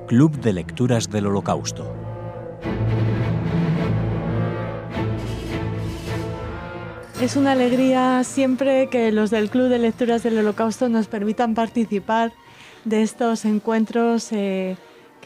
Club de Lecturas del Holocausto. Es una alegría siempre que los del Club de Lecturas del Holocausto nos permitan participar de estos encuentros que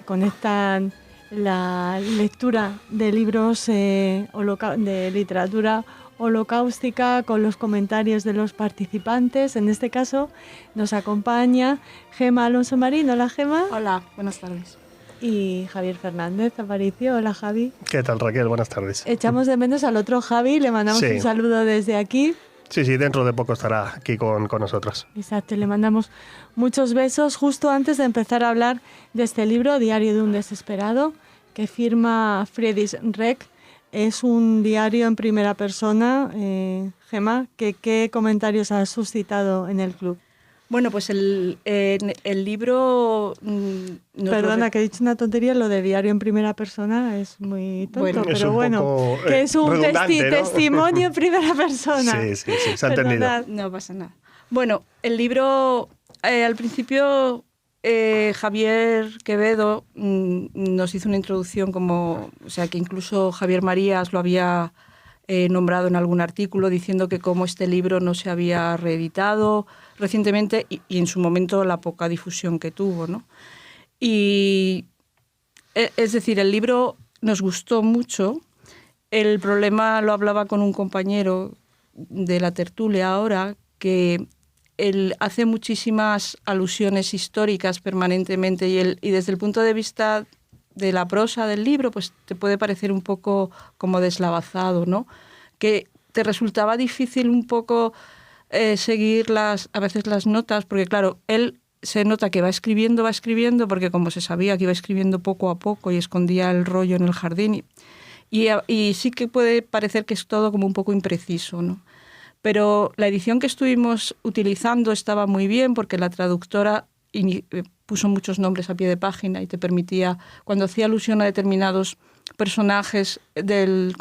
conectan la lectura de libros de literatura holocáustica con los comentarios de los participantes. En este caso nos acompaña Gemma Alonso Marín. Hola, Gemma. Hola, buenas tardes. Y Javier Fernández Aparicio. Hola, Javi. ¿Qué tal, Raquel? Buenas tardes. Echamos de menos al otro Javi, le mandamos un saludo desde aquí. Sí, dentro de poco estará aquí con nosotros. Exacto, le mandamos muchos besos justo antes de empezar a hablar de este libro, Diario de un desesperado, que firma Friedrich Reck. Es un diario en primera persona. Gemma, ¿qué comentarios has suscitado en el club? Bueno, pues el libro... Perdona, que he dicho una tontería, lo de diario en primera persona es muy tonto, pero bueno, que es un ¿no? testimonio en primera persona. Sí, se ha entendido. No pasa nada. Bueno, el libro, al principio, Javier Quevedo nos hizo una introducción o sea, que incluso Javier Marías lo había nombrado en algún artículo diciendo que como este libro no se había reeditado recientemente y en su momento la poca difusión que tuvo, ¿no? Y es decir, el libro nos gustó mucho. El problema lo hablaba con un compañero de la tertulia ahora, que él hace muchísimas alusiones históricas permanentemente y desde el punto de vista de la prosa del libro, pues te puede parecer un poco como deslavazado, ¿no? Que te resultaba difícil un poco seguir a veces las notas, porque claro, él se nota que va escribiendo, porque como se sabía que iba escribiendo poco a poco y escondía el rollo en el jardín, y sí que puede parecer que es todo como un poco impreciso, ¿no? Pero la edición que estuvimos utilizando estaba muy bien porque la traductora puso muchos nombres a pie de página y te permitía, cuando hacía alusión a determinados personajes de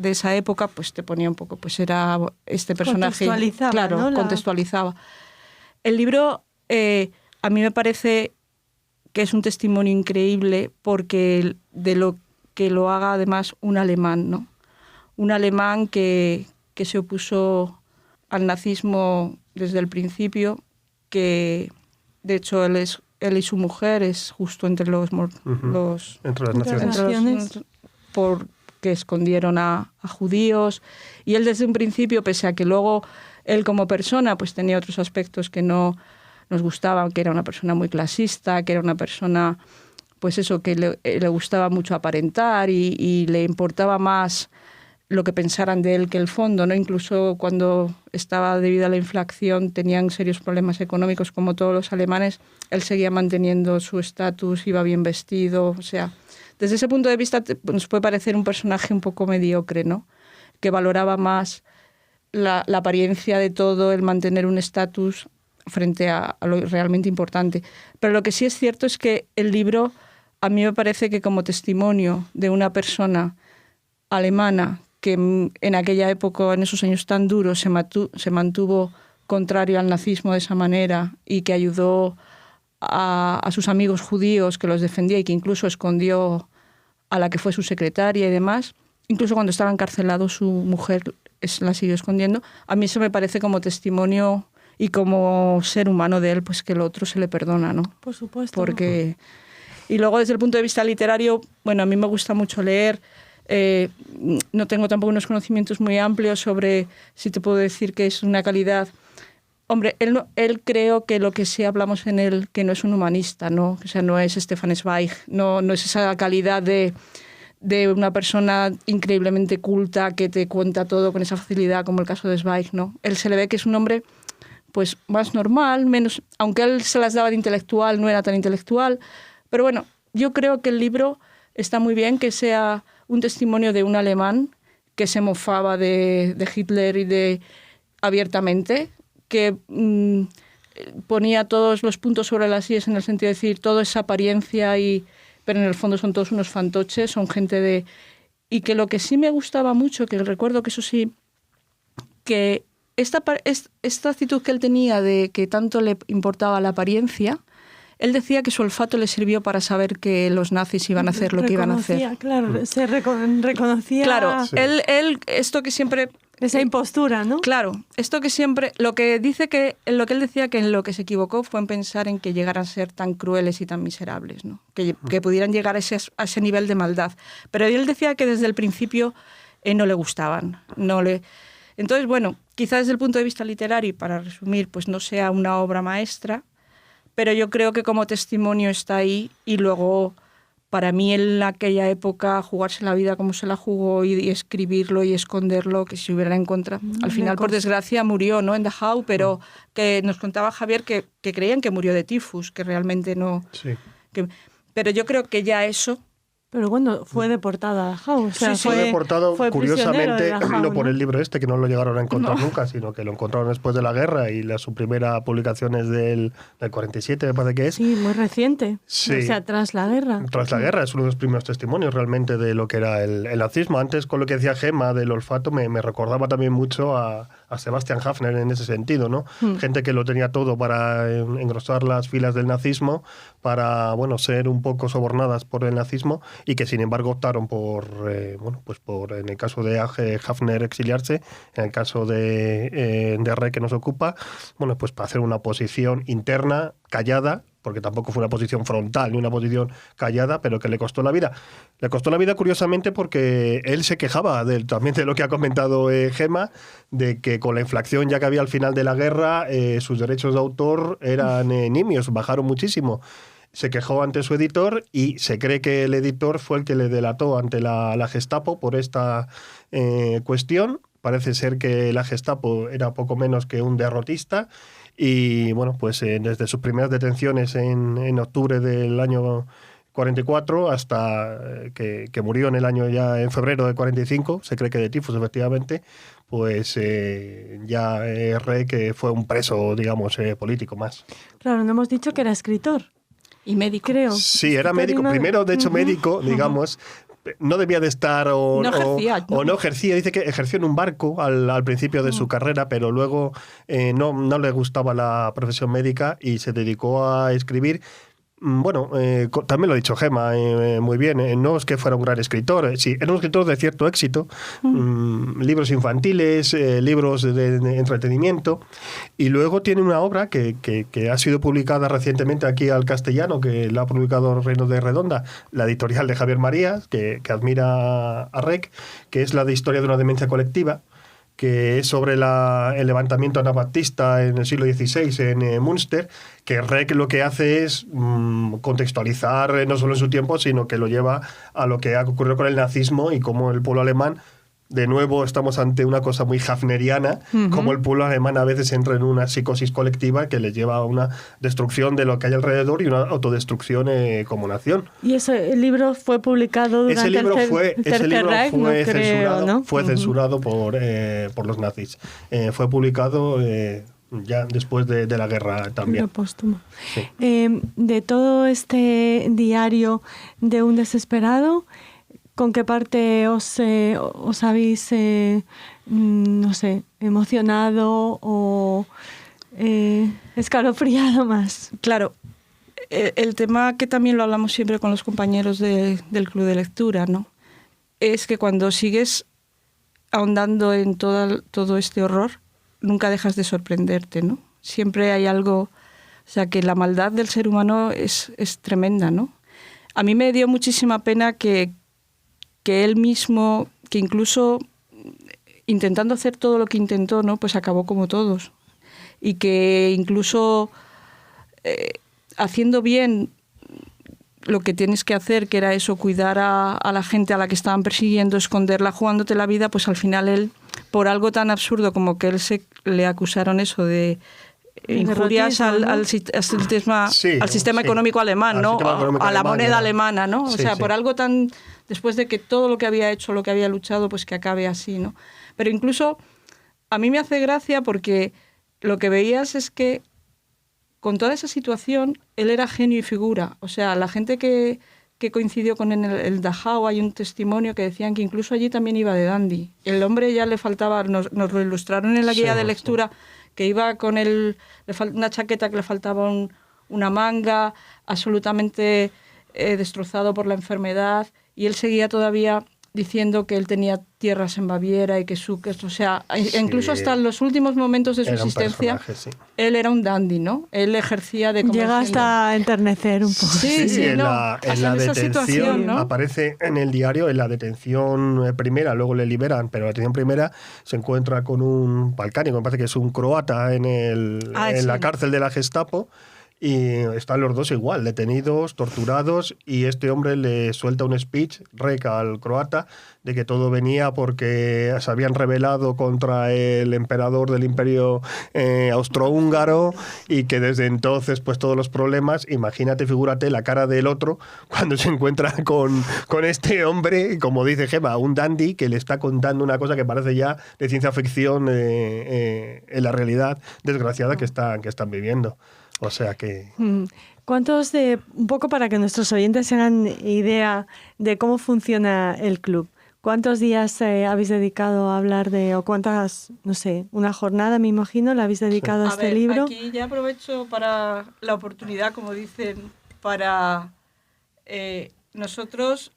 esa época, pues te ponía un poco, pues era este personaje. Contextualizaba, claro, ¿no? Contextualizaba. El libro a mí me parece que es un testimonio increíble porque de lo que lo haga además un alemán, ¿no? Un alemán que se opuso al nazismo desde el principio, que de hecho él y su mujer es justo entre entre las naciones. Porque escondieron a judíos, y él desde un principio, pese a que luego él como persona pues tenía otros aspectos que no nos gustaban, que era una persona muy clasista, que era una persona pues eso, que le gustaba mucho aparentar y le importaba más lo que pensaran de él que el fondo, ¿no? Incluso cuando estaba debido a la inflación, tenían serios problemas económicos como todos los alemanes, él seguía manteniendo su estatus, iba bien vestido, o sea, desde ese punto de vista nos puede parecer un personaje un poco mediocre, ¿no? Que valoraba más la apariencia de todo, el mantener un estatus frente a lo realmente importante. Pero lo que sí es cierto es que el libro, a mí me parece que como testimonio de una persona alemana que en aquella época, en esos años tan duros, se mantuvo contrario al nazismo de esa manera y que ayudó a sus amigos judíos, que los defendía y que incluso escondió a la que fue su secretaria y demás. Incluso cuando estaba encarcelado, su mujer la siguió escondiendo. A mí eso me parece como testimonio y como ser humano de él, pues que el otro se le perdona, ¿no? Por supuesto. Porque... Y luego desde el punto de vista literario, bueno, a mí me gusta mucho leer. No tengo tampoco unos conocimientos muy amplios sobre si te puedo decir que es una calidad. Hombre, él creo que lo que sí hablamos en él, que no es un humanista, ¿no? O sea, no es Stefan Zweig, no es esa calidad de una persona increíblemente culta que te cuenta todo con esa facilidad, como el caso de Zweig, ¿no? Él se le ve que es un hombre pues más normal, menos, aunque él se las daba de intelectual, no era tan intelectual. Pero bueno, yo creo que el libro está muy bien que sea un testimonio de un alemán que se mofaba de Hitler abiertamente, que ponía todos los puntos sobre las íes en el sentido de decir todo es apariencia, pero en el fondo son todos unos fantoches, son gente y que lo que sí me gustaba mucho, que recuerdo que eso sí, que esta actitud que él tenía de que tanto le importaba la apariencia, él decía que su olfato le sirvió para saber que los nazis iban a hacer lo que iban a hacer. Claro, se reconocía... Claro, sí. él, esto que siempre... Esa impostura, ¿no? Claro, esto que siempre... Lo que él decía que en lo que se equivocó fue en pensar en que llegaran a ser tan crueles y tan miserables, ¿no? Que pudieran llegar a ese nivel de maldad. Pero él decía que desde el principio no le gustaban. Entonces, bueno, quizás desde el punto de vista literario, y para resumir, pues no sea una obra maestra, pero yo creo que como testimonio está ahí, y luego, para mí, en aquella época, jugarse la vida como se la jugó y escribirlo y esconderlo, que si hubiera encontrado... Al final, por desgracia, murió, ¿no?, en Dachau, pero que nos contaba Javier que creían que murió de tifus, que realmente no... Sí. Pero yo creo que ya eso... Pero bueno, fue deportado a Dachau. O sea, fue deportado, curiosamente, de Dachau, no por el libro que no lo llegaron a encontrar nunca, sino que lo encontraron después de la guerra, y su primera publicación es del 47, me parece que es. Sí, muy reciente. Sí. O sea, tras la guerra. Tras la guerra, es uno de los primeros testimonios realmente de lo que era el nazismo. Antes, con lo que decía Gemma del olfato, me recordaba también mucho a Sebastian Haffner en ese sentido, ¿no? Gente que lo tenía todo para engrosar las filas del nazismo, para, bueno, ser un poco sobornadas por el nazismo, y que sin embargo optaron por en el caso de Haffner, exiliarse, en el caso de Reck, que nos ocupa, bueno, pues para hacer una posición interna, callada, porque tampoco fue una posición frontal ni una posición callada, pero que le costó la vida. Le costó la vida, curiosamente, porque él se quejaba también de lo que ha comentado Gemma, de que con la inflación ya que había al final de la guerra, sus derechos de autor eran nimios, bajaron muchísimo. Se quejó ante su editor, y se cree que el editor fue el que le delató ante la Gestapo por esta cuestión. Parece ser que la Gestapo era poco menos que un derrotista, y bueno, pues desde sus primeras detenciones en octubre del año 44 hasta que murió en febrero del 45, se cree que de tifus, efectivamente, pues ya Reck fue un preso, digamos, político más. Claro, no hemos dicho que era escritor. Y médico. Creo. Sí, era médico. Primero, de hecho, médico, digamos. No debía de estar o no ejercía. Dice que ejerció en un barco al principio de su carrera, pero luego no le gustaba la profesión médica y se dedicó a escribir. Bueno, también lo ha dicho Gemma muy bien, no es que fuera un gran escritor, sí, era un escritor de cierto éxito, libros infantiles, libros de entretenimiento, y luego tiene una obra que ha sido publicada recientemente aquí al castellano, que la ha publicado Reino de Redonda, la editorial de Javier Marías, que admira a Reck, que es la de Historia de una demencia colectiva, que es sobre el levantamiento anabaptista en el siglo XVI en Münster, que Reck lo que hace es contextualizar no solo en su tiempo, sino que lo lleva a lo que ha ocurrido con el nazismo y cómo el pueblo alemán, de nuevo estamos ante una cosa muy hafneriana, como el pueblo alemán a veces entra en una psicosis colectiva que les lleva a una destrucción de lo que hay alrededor y una autodestrucción como nación. Y ese libro fue publicado durante el Tercer Reich, fue censurado por los nazis. Fue publicado ya después de la guerra también. Póstumo. Sí. De todo este diario de un desesperado, ¿con qué parte os habéis, no sé, emocionado o escalofriado más? Claro, el tema que también lo hablamos siempre con los compañeros del club de lectura, ¿no? Es que cuando sigues ahondando en todo este horror, nunca dejas de sorprenderte, ¿no? Siempre hay algo, o sea, que la maldad del ser humano es tremenda, ¿no? A mí me dio muchísima pena que él mismo, que incluso intentando hacer todo lo que intentó, ¿no?, pues acabó como todos. Y que incluso haciendo bien lo que tienes que hacer, que era eso, cuidar a la gente a la que estaban persiguiendo, esconderla, jugándote la vida, pues al final él, por algo tan absurdo como que le acusaron eso de injurias al sistema económico alemán, ¿no? A la moneda alemana, ¿no? O sea, por algo tan... Después de que todo lo que había hecho, lo que había luchado, pues que acabe así, ¿no? Pero incluso a mí me hace gracia porque lo que veías es que con toda esa situación él era genio y figura. O sea, la gente que coincidió con el Dachau, hay un testimonio que decían que incluso allí también iba de dandy. El hombre ya le faltaba, nos lo ilustraron en la guía de lectura, que iba con una chaqueta que le faltaba una manga, absolutamente destrozado por la enfermedad, y él seguía todavía diciendo que él tenía tierras en Baviera y que o sea, incluso hasta los últimos momentos de su existencia, él era un dandy, ¿no? Él ejercía de... Llega hasta enternecer un poco. Sí, en no, la detención, ¿no? Aparece en el diario, en la detención primera, luego le liberan, pero en la detención primera se encuentra con un balcánico, me parece que es un croata en la cárcel de la Gestapo. Y están los dos igual, detenidos, torturados, y este hombre le suelta un speech, Reka, al croata, de que todo venía porque se habían rebelado contra el emperador del imperio austrohúngaro, y que desde entonces pues todos los problemas, imagínate, figúrate la cara del otro cuando se encuentra con este hombre, como dice Gemma, un dandy que le está contando una cosa que parece ya de ciencia ficción en la realidad desgraciada que están viviendo. O sea que... ¿Cuántos un poco para que nuestros oyentes se hagan idea de cómo funciona el club? ¿Cuántos días habéis dedicado a hablar o cuántas, no sé, una jornada, me imagino, la habéis dedicado a este libro? Aquí ya aprovecho para la oportunidad, como dicen, para nosotros...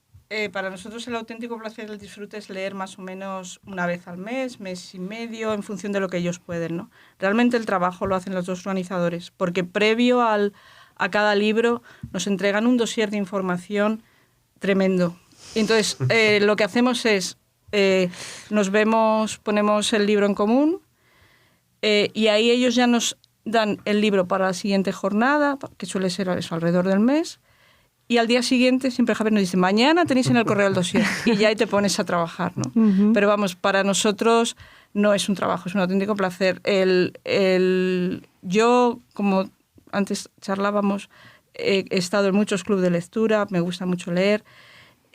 para nosotros el auténtico placer del disfrute es leer más o menos una vez al mes y medio, en función de lo que ellos pueden, ¿no? Realmente el trabajo lo hacen los dos organizadores, porque previo a cada libro nos entregan un dossier de información tremendo. Y entonces lo que hacemos es, nos vemos, ponemos el libro en común, y ahí ellos ya nos dan el libro para la siguiente jornada, que suele ser eso, alrededor del mes. Y al día siguiente siempre Javier nos dice, mañana tenéis en el correo el dossier, y ya ahí te pones a trabajar, ¿no? Uh-huh. Pero vamos, para nosotros no es un trabajo, es un auténtico placer. Yo, como antes charlábamos, he estado en muchos clubes de lectura, me gusta mucho leer,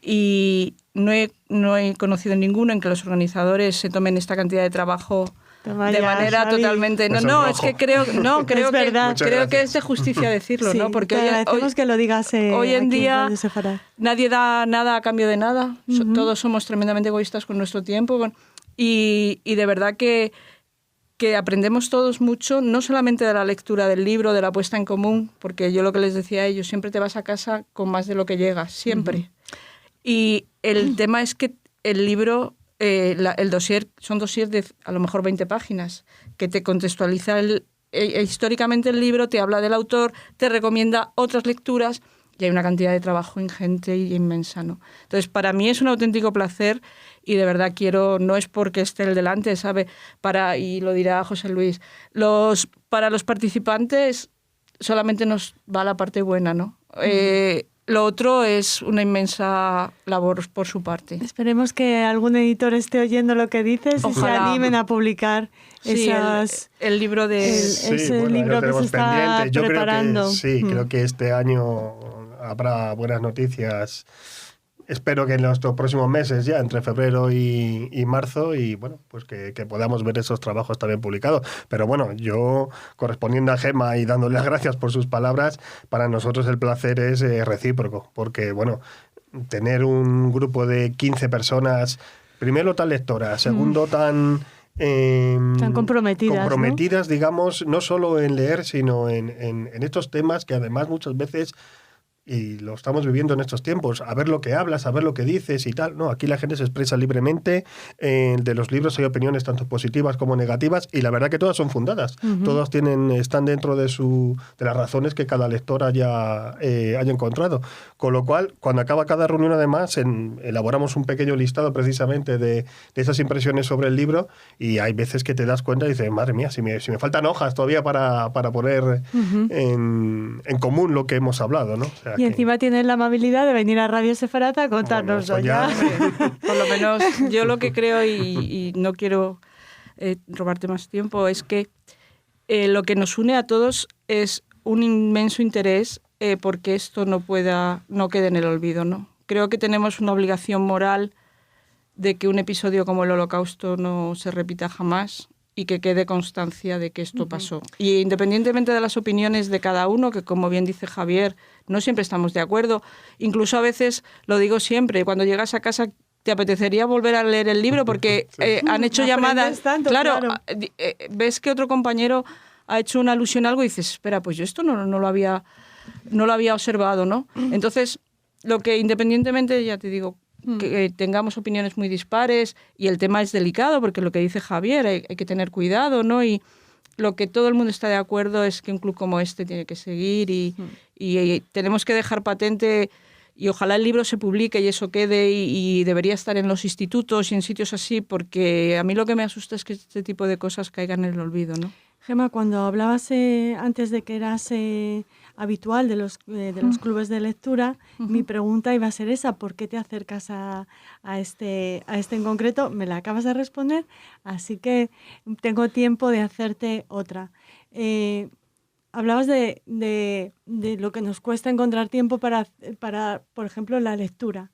y no he conocido ninguno en que los organizadores se tomen esta cantidad de trabajo de manera totalmente... es que creo que es de justicia decirlo, sí, ¿no? Porque hoy que lo digas hoy en día nadie da nada a cambio de nada. Uh-huh. Todos somos tremendamente egoístas con nuestro tiempo. Y de verdad que aprendemos todos mucho, no solamente de la lectura del libro, de la puesta en común, porque yo lo que les decía a ellos, siempre te vas a casa con más de lo que llegas, siempre. Uh-huh. Y el tema es que el libro... el dossier son dossiers de a lo mejor 20 páginas que te contextualiza históricamente el libro, te habla del autor, te recomienda otras lecturas, y hay una cantidad de trabajo ingente y inmensa, ¿no? Entonces, para mí es un auténtico placer, y de verdad no es porque esté el delante, ¿sabe? Y lo dirá José Luis, para los participantes solamente nos va la parte buena, ¿no? Lo otro es una inmensa labor por su parte. Esperemos que algún editor esté oyendo lo que dices. Ojalá. Y se animen a publicar el libro ese libro que se está preparando. Creo que este año habrá buenas noticias. Espero que en los próximos meses, ya entre febrero y marzo, y bueno, pues que podamos ver esos trabajos también publicados. Pero bueno, yo, correspondiendo a Gemma y dándole las gracias por sus palabras, para nosotros el placer es recíproco, porque bueno, tener un grupo de 15 personas, primero tan lectoras, segundo tan comprometidas, ¿no? Digamos, no solo en leer, sino en estos temas que además muchas veces... Y lo estamos viviendo en estos tiempos, a ver lo que hablas, a ver lo que dices y tal. No, aquí la gente se expresa libremente. De los libros hay opiniones tanto positivas como negativas, y la verdad que todas son fundadas. Uh-huh. Todas están dentro de las razones que cada lector haya encontrado. Con lo cual, cuando acaba cada reunión, además, elaboramos un pequeño listado precisamente de esas impresiones sobre el libro, y hay veces que te das cuenta y dices, madre mía, si me faltan hojas todavía para poner uh-huh. en común lo que hemos hablado, ¿no? O sea, y encima tienes la amabilidad de venir a Radio Sefarata a contárnoslo ya. Por lo menos yo lo que creo, y no quiero robarte más tiempo, es que lo que nos une a todos es un inmenso interés porque esto no quede en el olvido, ¿no? Creo que tenemos una obligación moral de que un episodio como el Holocausto no se repita jamás, y que quede constancia de que esto pasó. Y independientemente de las opiniones de cada uno, que como bien dice Javier, no siempre estamos de acuerdo, incluso a veces, lo digo siempre, cuando llegas a casa te apetecería volver a leer el libro porque han hecho llamadas. Tanto, claro. Ves que otro compañero ha hecho una alusión a algo y dices, espera, pues yo esto no lo había observado, ¿no? Entonces, lo que independientemente, ya te digo, que tengamos opiniones muy dispares y el tema es delicado porque lo que dice Javier, hay que tener cuidado, ¿no? Y lo que todo el mundo está de acuerdo es que un club como este tiene que seguir y tenemos que dejar patente, y ojalá el libro se publique y eso quede y debería estar en los institutos y en sitios así, porque a mí lo que me asusta es que este tipo de cosas caigan en el olvido, ¿no? Gemma, cuando hablabas antes de que eras habitual de los clubes de lectura, mi pregunta iba a ser esa: ¿por qué te acercas a este en concreto? Me la acabas de responder, así que tengo tiempo de hacerte otra. Hablabas de lo que nos cuesta encontrar tiempo para por ejemplo, la lectura.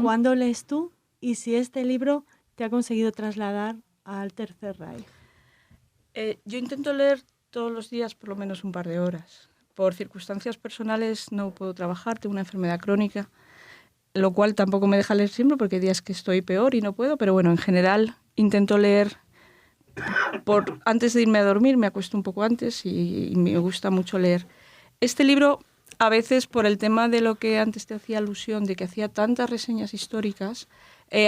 ¿Cuándo lees tú? Y si este libro te ha conseguido trasladar al Tercer Reich. Yo intento leer todos los días por lo menos un par de horas. Por circunstancias personales no puedo trabajar, tengo una enfermedad crónica, lo cual tampoco me deja leer siempre porque hay días que estoy peor y no puedo, pero bueno, en general intento leer antes de irme a dormir, me acuesto un poco antes y me gusta mucho leer. Este libro, a veces por el tema de lo que antes te hacía alusión, de que hacía tantas reseñas históricas,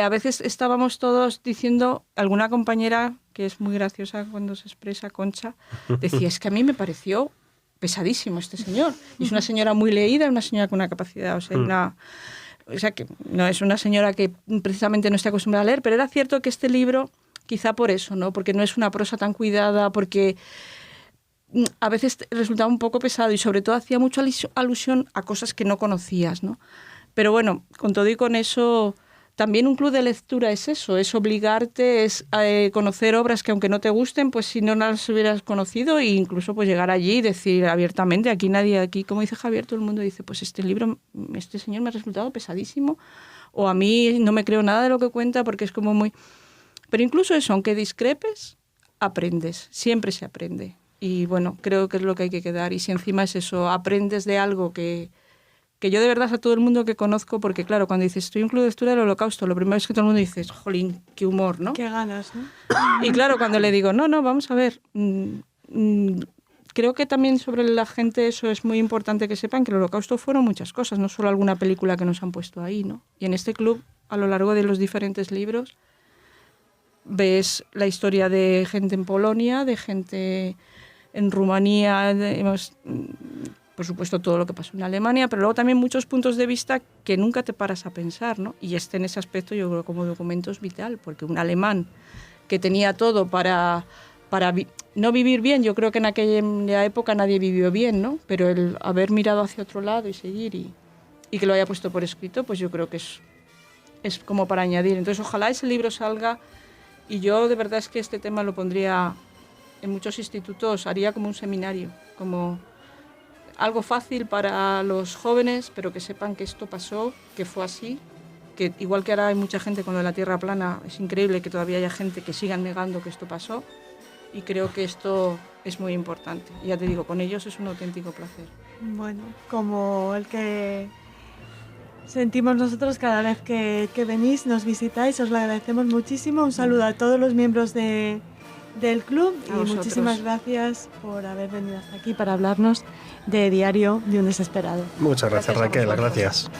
a veces estábamos todos diciendo, alguna compañera que es muy graciosa cuando se expresa, Concha, decía, es que a mí me pareció pesadísimo este señor. Y es una señora muy leída, una señora con una capacidad, o sea, que no es una señora que precisamente no está acostumbrada a leer, pero era cierto que este libro, quizá por eso, ¿no? Porque no es una prosa tan cuidada, porque a veces resultaba un poco pesado y sobre todo hacía mucha alusión a cosas que no conocías, ¿no? Pero bueno, con todo y con eso, también un club de lectura es eso, es obligarte, es conocer obras que aunque no te gusten, pues si no las hubieras conocido, e incluso pues llegar allí y decir abiertamente, aquí como dice Javier, todo el mundo dice, pues este libro, este señor me ha resultado pesadísimo, o a mí no me creo nada de lo que cuenta porque es como muy... Pero incluso eso, aunque discrepes, aprendes, siempre se aprende. Y bueno, creo que es lo que hay que quedar. Y si encima es eso, aprendes de algo que yo de verdad a todo el mundo que conozco, porque claro, cuando dices, estoy en un club de lectura del Holocausto, lo primero es que todo el mundo dice, jolín, qué humor, ¿no? Qué ganas, ¿no? Y claro, cuando le digo, no, vamos a ver, creo que también sobre la gente eso es muy importante que sepan que el Holocausto fueron muchas cosas, no solo alguna película que nos han puesto ahí, ¿no? Y en este club, a lo largo de los diferentes libros, ves la historia de gente en Polonia, de gente en Rumanía, por supuesto todo lo que pasó en Alemania, pero luego también muchos puntos de vista que nunca te paras a pensar, ¿no? Y en ese aspecto yo creo que como documento es vital, porque un alemán que tenía todo para no vivir bien, yo creo que en aquella época nadie vivió bien, ¿no? Pero el haber mirado hacia otro lado y seguir y que lo haya puesto por escrito, pues yo creo que es como para añadir. Entonces ojalá ese libro salga y yo de verdad es que este tema lo pondría en muchos institutos, haría como un seminario, como algo fácil para los jóvenes, pero que sepan que esto pasó, que fue así, que igual que ahora hay mucha gente con lo de la Tierra plana, es increíble que todavía haya gente que siga negando que esto pasó, y creo que esto es muy importante. Y ya te digo, con ellos es un auténtico placer. Bueno, como el que sentimos nosotros cada vez que venís, nos visitáis, os lo agradecemos muchísimo. Un saludo a todos los miembros del club y muchísimas gracias por haber venido hasta aquí para hablarnos de Diario de un Desesperado. Muchas gracias, Raquel, gracias.